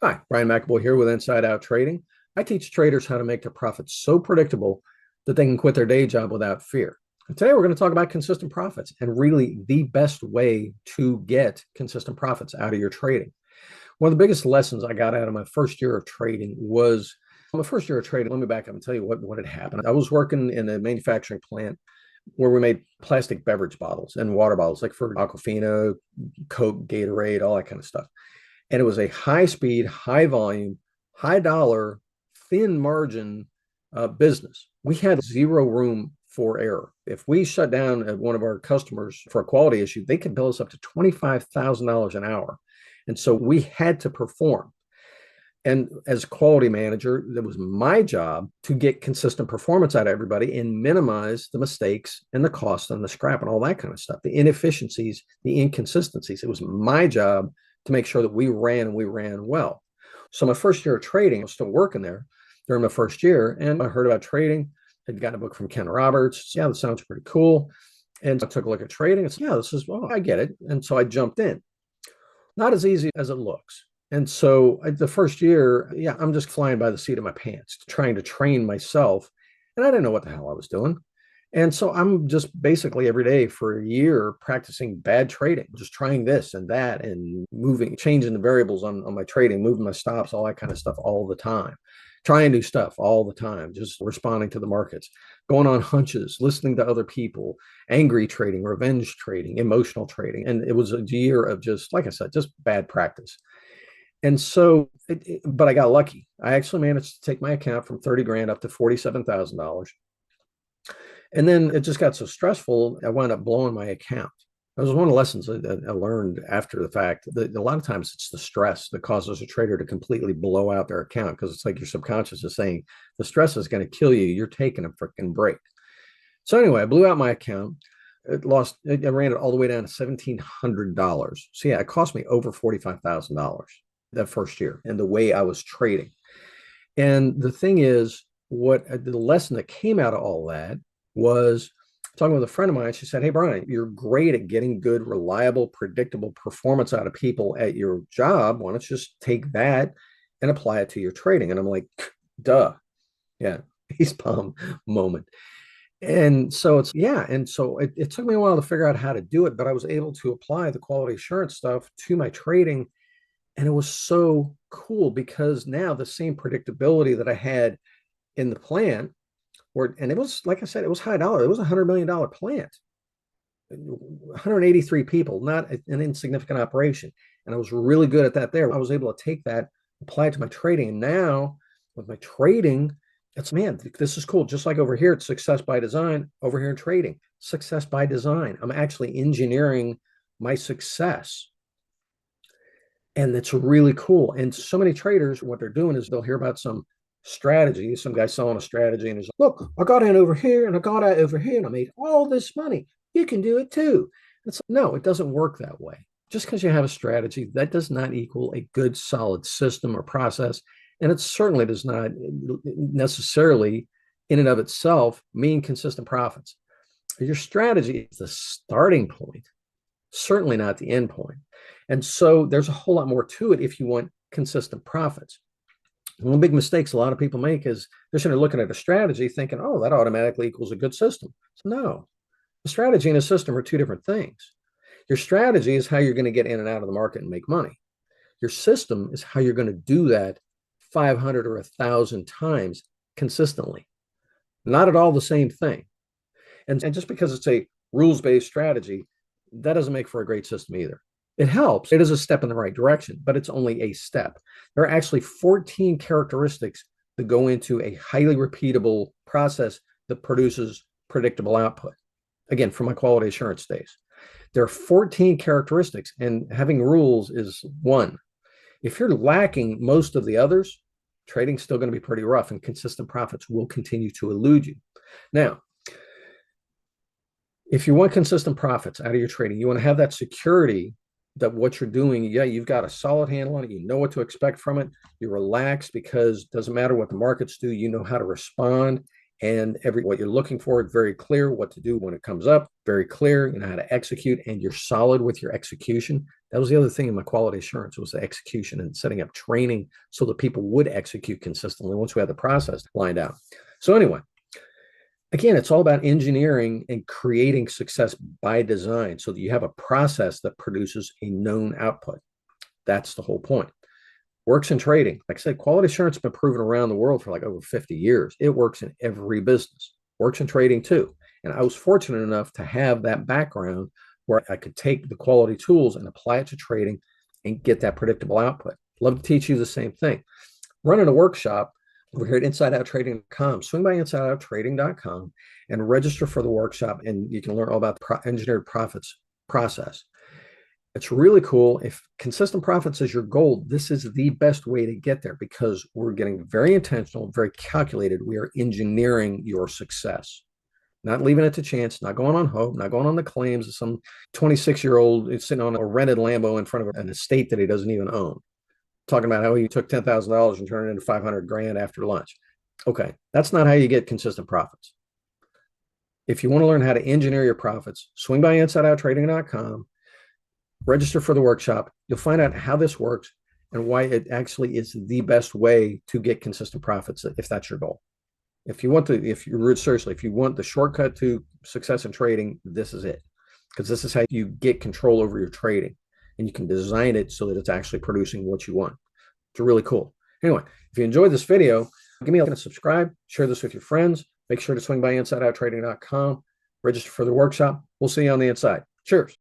Hi, Brian McAvoy here with Inside Out Trading. I teach traders how to make their profits so predictable that they can quit their day job without fear. And today we're going to talk about consistent profits and really the best way to get consistent profits out of your trading. One of the biggest lessons I got out of my first year of trading was my first year of trading. Let me back up and tell you what had happened. I was working in a manufacturing plant where we made plastic beverage bottles and water bottles, like for Aquafina, Coke, Gatorade, all that kind of stuff. And it was a high speed, high volume, high dollar, thin margin business. We had zero room for error. If we shut down at one of our customers for a quality issue, they could bill us up to $25,000 an hour. And so we had to perform. And as quality manager, it was my job to get consistent performance out of everybody and minimize the mistakes and the cost and the scrap and all that kind of stuff, the inefficiencies, the inconsistencies. It was my job to make sure that we ran and we ran well. So my first year of trading, I was still working there during my first year, and I heard about trading. I'd gotten a book from Ken Roberts. Yeah, that sounds pretty cool. And I took a look at trading and said, yeah, this is, well, I get it. And so I jumped in. Not as easy as it looks. And so the first year, yeah, I'm just flying by the seat of my pants, trying to train myself. And I didn't know what the hell I was doing. And so I'm just basically every day for a year practicing bad trading, just trying this and that and moving, changing the variables on my trading, moving my stops, all that kind of stuff all the time, trying new stuff all the time, just responding to the markets, going on hunches, listening to other people, angry trading, revenge trading, emotional trading. And it was a year of just, like I said, just bad practice. And so, but I got lucky. I actually managed to take my account from 30 grand up to $47,000. And then it just got so stressful, I wound up blowing my account. That was one of the lessons I learned after the fact that a lot of times it's the stress that causes a trader to completely blow out their account, because it's like your subconscious is saying the stress is going to kill you. You're taking a freaking break. So anyway, I blew out my account. I ran it all the way down to $1,700. So yeah, it cost me over $45,000 that first year and the way I was trading. And the thing is, what the lesson that came out of all that was talking with a friend of mine. She said, hey, Brian, you're great at getting good, reliable, predictable performance out of people at your job. Why don't you just take that and apply it to your trading? And I'm like, duh. Yeah, face palm moment. And so it's, yeah. And so it took me a while to figure out how to do it, but I was able to apply the quality assurance stuff to my trading. And it was so cool because now the same predictability that I had in the plant, and it was, like I said, it was high dollar. It was $100 million plant, 183 people, not an insignificant operation. And I was really good at that there. I was able to take that, apply it to my trading. And now with my trading, it's, man, this is cool. Just like over here, it's success by design. Over here in trading, success by design. I'm actually engineering my success. And it's really cool. And so many traders, what they're doing is they'll hear about some strategy, some guy selling a strategy, and he's like, look, I got in over here and I got out over here and I made all this money. You can do it too. It's like, no, it doesn't work that way. Just because you have a strategy, that does not equal a good, solid system or process. And it certainly does not necessarily, in and of itself, mean consistent profits. Your strategy is the starting point, certainly not the end point. And so there's a whole lot more to it if you want consistent profits. One of the big mistakes a lot of people make is they're sort of looking at a strategy thinking, oh, that automatically equals a good system. So no, a strategy and a system are two different things. Your strategy is how you're going to get in and out of the market and make money. Your system is how you're going to do that 500 or 1,000 times consistently. Not at all the same thing. And just because it's a rules-based strategy, that doesn't make for a great system either. It helps. It is a step in the right direction, but it's only a step. There are actually 14 characteristics that go into a highly repeatable process that produces predictable output. Again, from my quality assurance days, there are 14 characteristics, and having rules is one. If you're lacking most of the others, trading's still going to be pretty rough, and consistent profits will continue to elude you. Now, if you want consistent profits out of your trading, you want to have that security that what you're doing, yeah, you've got a solid handle on it. You know what to expect from it. You're relaxed because it doesn't matter what the markets do. You know how to respond, and what you're looking for, it's very clear what to do when it comes up, very clear. You know how to execute, and you're solid with your execution. That was the other thing in my quality assurance was the execution and setting up training so that people would execute consistently once we had the process lined out. So anyway, again, it's all about engineering and creating success by design so that you have a process that produces a known output. That's the whole point. Works in trading. Like I said, quality assurance has been proven around the world for like over 50 years. It works in every business. Works in trading too. And I was fortunate enough to have that background where I could take the quality tools and apply it to trading and get that predictable output. Love to teach you the same thing. Running a workshop over here at InsideOutTrading.com. Swing by InsideOutTrading.com and register for the workshop, and you can learn all about the engineered profits process. It's really cool. If consistent profits is your goal, this is the best way to get there because we're getting very intentional, very calculated. We are engineering your success, not leaving it to chance, not going on hope, not going on the claims of some 26-year-old sitting on a rented Lambo in front of an estate that he doesn't even own, talking about how he took $10,000 and turned it into 500 grand after lunch. Okay, that's not how you get consistent profits. If you want to learn how to engineer your profits, swing by InsideOutTrading.com. Register for the workshop. You'll find out how this works and why it actually is the best way to get consistent profits if that's your goal. If you want the shortcut to success in trading, this is it. Because this is how you get control over your trading and you can design it so that it's actually producing what you want. It's really cool. Anyway, if you enjoyed this video, give me a subscribe, share this with your friends. Make sure to swing by InsideOutTrading.com, register for the workshop. We'll see you on the inside. Cheers.